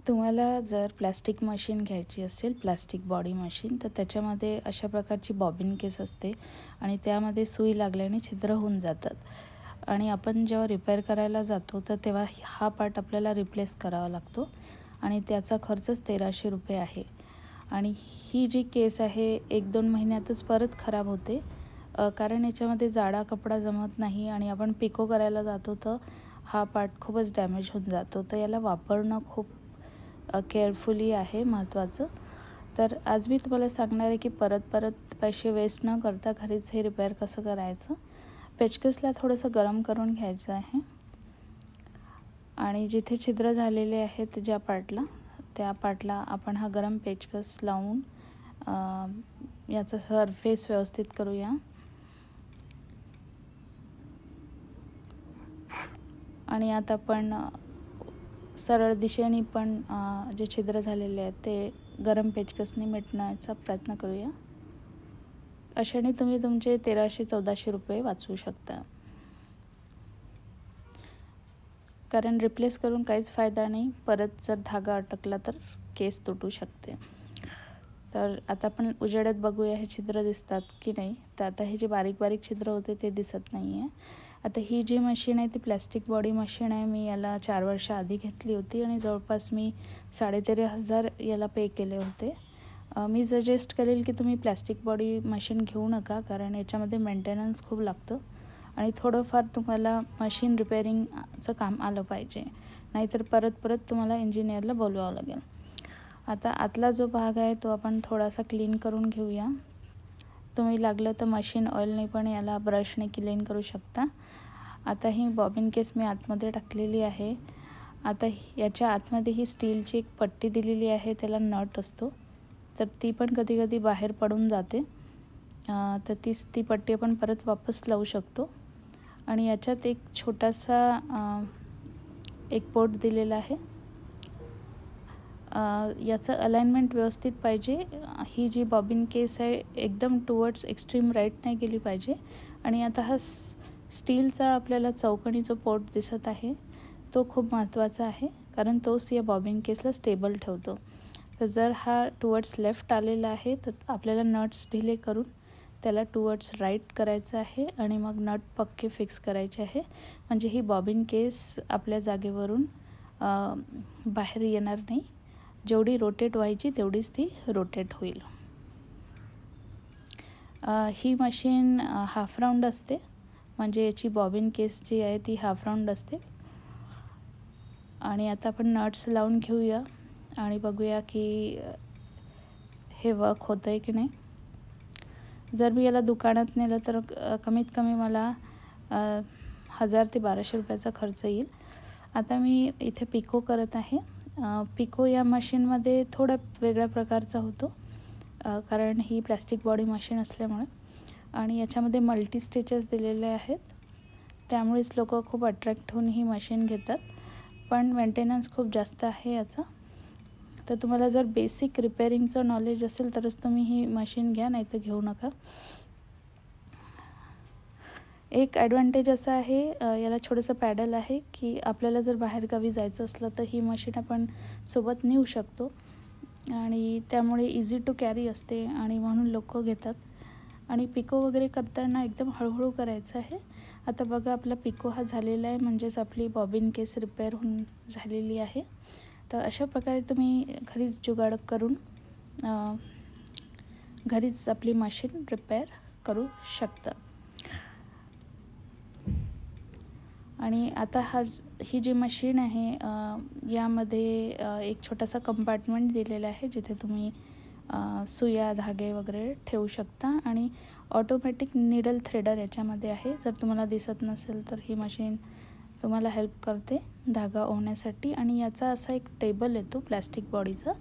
तुम्हाला जर plastic machine घ्यायची असेल, प्लास्टिक बॉडी मशीन, तर त्याच्यामध्ये अशा प्रकारची बॉबिन केस असते आणि त्यामध्ये सुई लागल्याने छिद्र होऊन जातात आणि आपण जेव्हा रिपेअर करायला जातो तर तेव्हा हा पार्ट आपल्याला रिप्लेस करावा लागतो आणि त्याचा खर्चच 1300 रुपये आहे. आणि ही जी केस आहे 1-2 महिन्यातच परत खराब होते, कारण याच्यामध्ये जाडा कपडा जमत नाही आणि आपण पिको करायला जातो तर हा पार्ट खूपच डॅमेज होऊन जातो. तर याला वापरणं खूप केअरफुली आहे महत्त्वाचं. तर आज मी तुम्हाला सांगणार आहे की परत पैसे वेस्ट न करता घरीच हे रिपेअर कसं करायचं. पेचकसला थोडंसं गरम करून घ्यायचं आहे आणि जिथे छिद्र झालेले आहेत त्या पार्टला आपण हा गरम पेचकस लावून याचा सरफेस व्यवस्थित करूया. आणि आता आपण सरळ दिशेने पण जे छिद्र झालेले आहेत ते गरम पेचकसने मिटण्याचा प्रयत्न करूया. अशाने तुम्ही तुमचे 1300-1400 रुपये वाचवू शकता, कारण रिप्लेस करून काहीच फायदा नाही. परत जर धागा अटकला तर केस तुटू शकते. तर आता आपण उजेडात बघूया हे छिद्र दिसतात की नाही. तर आता हे जे बारीक छिद्र होते ते दिसत नाही आहे. आता ही जी मशीन आहे ती प्लॅस्टिक बॉडी मशीन आहे. मी याला 4 वर्ष आधी घेतली होती आणि जवळपास मी 13,500 याला पे केले होते. मी सजेस्ट करेल की तुम्ही प्लॅस्टिक बॉडी मशीन घेऊ नका, कारण याच्यामध्ये मेंटेनन्स खूप लागतं आणि थोडंफार तुम्हाला मशीन रिपेअरिंगचं काम आलं पाहिजे, नाहीतर परत तुम्हाला इंजिनियरला बोलवावं लागेल. आता आतला जो भाग आहे तो आपण थोडासा क्लीन करून घेऊया. तुम्ही लागलं तर मशीन ऑइलने पण याला ब्रशने क्लीन करू शकता. आता ही बॉबिन केस मी आतमध्ये टाकलेली आहे. आता याच्या आतमध्ये ही स्टीलची एक पट्टी दिलेली आहे, त्याला नट असतो, तर ती पण कधी बाहेर पडून जाते. तर ती पट्टी आपण परत वापस लावू शकतो. आणि याच्यात एक छोटासा एक पोर्ट दिलेला आहे. याचं अलाइनमेंट व्यवस्थित पाहिजे. ही जी बॉबिन केस आहे एकदम टुवर्ड्स एक्स्ट्रीम राईट नाही गेली पाहिजे. आणि आता हा स्टीलचा आपल्याला चौकोनी जो पोर्ट दिसत आहे तो खूप महत्त्वाचा आहे, कारण तोच या बॉबिन केसला स्टेबल ठेवतो. तर जर हा टुवर्ड्स लेफ्ट आलेला आहे तर आपल्याला नट्स ढिले करून त्याला टुवर्ड्स राईट करायचं आहे आणि मग नट पक्के फिक्स करायचे आहे, म्हणजे ही बॉबिन केस आपल्या जागेवरून बाहेर येणार नाही. जेवढी रोटेट व्हायची तेवढीच ती रोटेट होईल. ही मशीन हाफ राऊंड असते, म्हणजे याची बॉबिन केस जी आहे ती हाफ राऊंड असते. आणि आता आपण नट्स लावून घेऊया आणि बघूया की हे वर्क होतं आहे की नाही. जर मी याला दुकानात नेलं तर कमीत कमी मला 1000 ते 1200 रुपयाचा खर्च येईल. आता मी इथे पिको करत आहे. पिको या मशीनमध्ये थोडा वेगळ्या प्रकारचा होतो, कारण ही प्लॅस्टिक बॉडी मशीन असल्यामुळे, आणि याच्यामध्ये मल्टी स्टिचेस दिलेले आहेत, त्यामुळेच लोक खूप अट्रॅक्ट होऊन ही मशीन घेतात. पण मेंटेनन्स खूप जास्त आहे याचा. तर तुम्हाला जर बेसिक रिपेअरिंगचं नॉलेज असेल तरच तुम्ही ही मशीन घ्या, नाही तर घेऊ नका. एक ॲडव्हान्टेज असा आहे, याला छोटंसं पॅडल आहे की आपल्याला जर बाहेरगावी जायचं असलं तर ही मशीन आपण सोबत नेऊ शकतो आणि त्यामुळे इझी टू कॅरी असते आणि म्हणून लोक घेतात. आणि पिको वगैरे करताना एकदम हळूहळू करायचं आहे. आता बघा आपला पिको हा झालेला आहे, म्हणजेच आपली बॉबिन केस रिपेअर होऊन झालेली आहे. तर अशा प्रकारे तुम्ही घरीच जुगाड करून घरीच आपली मशीन रिपेअर करू शकता. आणि आता ही जी मशीन आहे यामध्ये एक छोटासा कंपार्टमेंट दिलेला आहे, जिथे तुम्ही सुया, धागे वगैरे ठेवू शकता. आणि ऑटोमॅटिक निडल थ्रेडर याच्यामध्ये आहे. जर तुम्हाला दिसत नसेल तर ही मशीन तुम्हाला हेल्प करते धागा ओवण्यासाठी. आणि याचा असा एक टेबल येतो प्लॅस्टिक बॉडीचा,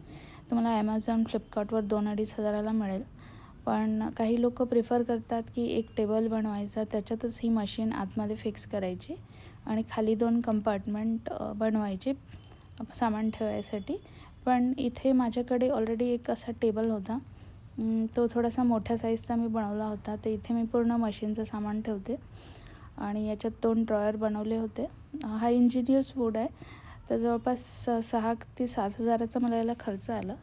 तुम्हाला ॲमेझॉन, फ्लिपकार्टवर 2-2.5 हजाराला मिळेल. पण काही लोक प्रिफर करतात की एक टेबल बनवायचा, त्याच्यातच ही मशीन आतमध्ये फिक्स करायची आणि खाली 2 कंपार्टमेंट बनवायचे सामान ठेवायसाठी. पण इथे माझ्याकडे ऑलरेडी एक असा टेबल होता, तो थोडासा मोठ्या साईजचा मी बनवला होता. तर इथे मी पूर्ण मशीनचं सामान ठेवते आणि याच्यात 2 ड्रॉयर बनवले होते. हा इंजिनियर्स वूड आहे, तर जवळपास 6 ते 7 हजाराचा मला याला खर्च आला.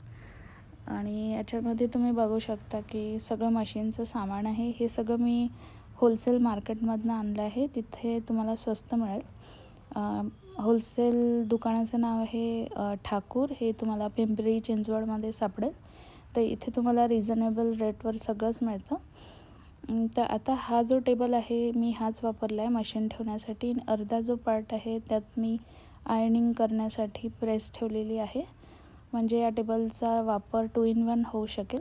आणि याच्यामध्ये तुम्ही बघू शकता की सगळं मशीनचं सामान आहे. हे सगळं मी होलसेल मार्केटमधनं आणलं आहे. तिथे तुम्हाला स्वस्त मिळेल. होलसेल दुकानाचं नाव आहे ठाकूर. हे तुम्हाला पिंपरी चिंचवडमध्ये सापडेल. तर इथे तुम्हाला रिझनेबल रेटवर सगळंच मिळतं. तर आता हा जो टेबल आहे मी हाच वापरला आहे मशीन ठेवण्यासाठी. अर्धा जो पार्ट आहे त्यात मी आयर्निंग करण्यासाठी प्रेस ठेवलेली आहे. म्हणजे या टेबलचा वापर 2 in 1 होऊ शकेल.